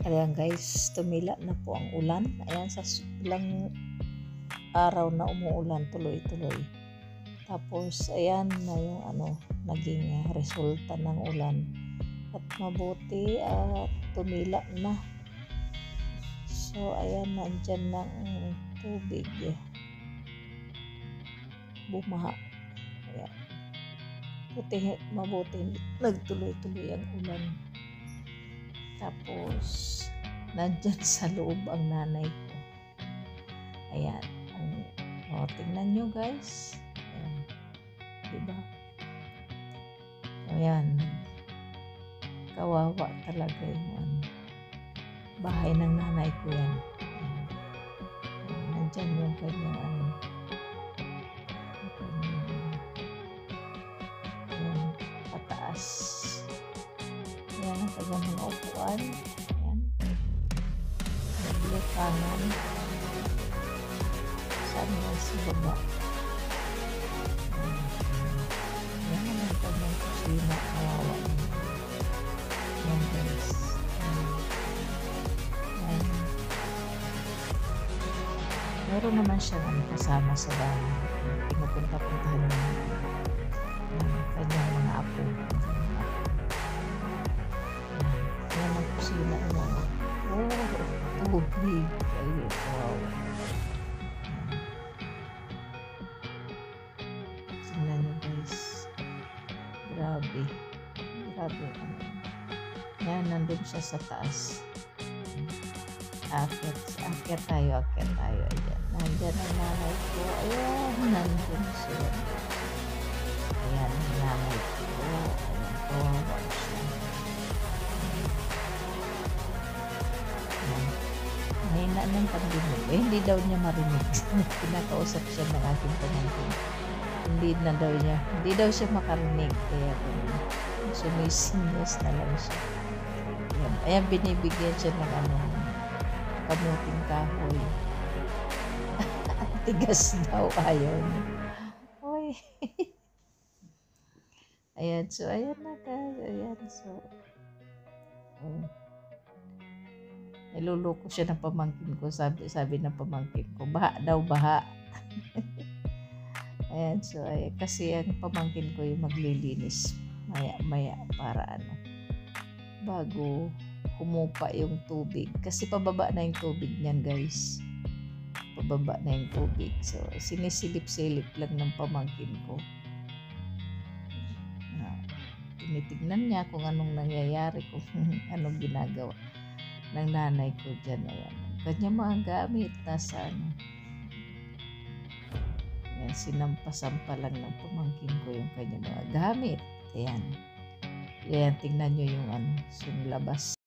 Ayan guys, tumila na po ang ulan. Ayan, sa ilang araw na umuulan tuloy-tuloy. Tapos ayan na yung naging resulta ng ulan. At mabuti tumila na. So ayan, nandyan na ang tubig. Bumaha. Ayan. Mabuti nagtuloy-tuloy ang ulan. Tapos, nandyan sa loob ang nanay ko. Ayan. Tingnan nyo guys. Ayan. Diba? Ayan. Kawawa talaga yung bahay ng nanay ko yan. Ayan. Nandyan yung kanyang pataas. Ayan ang kanyang mga upuan. Ayan. Naglutangan. Saan yan sa baba. Ayan ang kanyang kusina. Kawawa. Ayan guys. Ayan. Meron naman siyang kasama sa bahay. Pinupunta-puntahan naman kanyang mga apo. Ayan ang kusina mo. Tubig. Wow. Tingnan nyo guys. Grabe. Grabe. Ayan, nandun siya sa taas. Akyat tayo. Ayan. Nandyan ang nanay ko. Ayan, nandun siya. Ayan, ang nanay ko. Ayan, kawawa siya. Mahina ng pandinig. Hindi daw niya marinig. Pinakausap siya ng aking pamangkin. Hindi daw siya makarinig. Kaya sumisinyas na lang siya. Ayan, binibigyan siya ng kamuting kahoy. Tigas daw, ayaw niya. Uy. Ayan, so ayan na guys. Ayan, so niluloko siya ng pamangkin ko. Sabi ng pamangkin ko, baha. Ayan, so kasi ang pamangkin ko yung maglilinis maya para bago humupa yung tubig. Kasi pababa na yung tubig niyan guys. Pababa na yung tubig. So sinisilip-silip lang ng pamangkin ko. Tinitignan niya kung anong nangyayari, kung anong ginagawa ng nanay ko dyan. Ayan. Kanya mga gamit nasa ayan, sinampa-sampa lang ng pamangkin ko yung kanya mga gamit. Ayan. Ayan, tingnan nyo yung labas.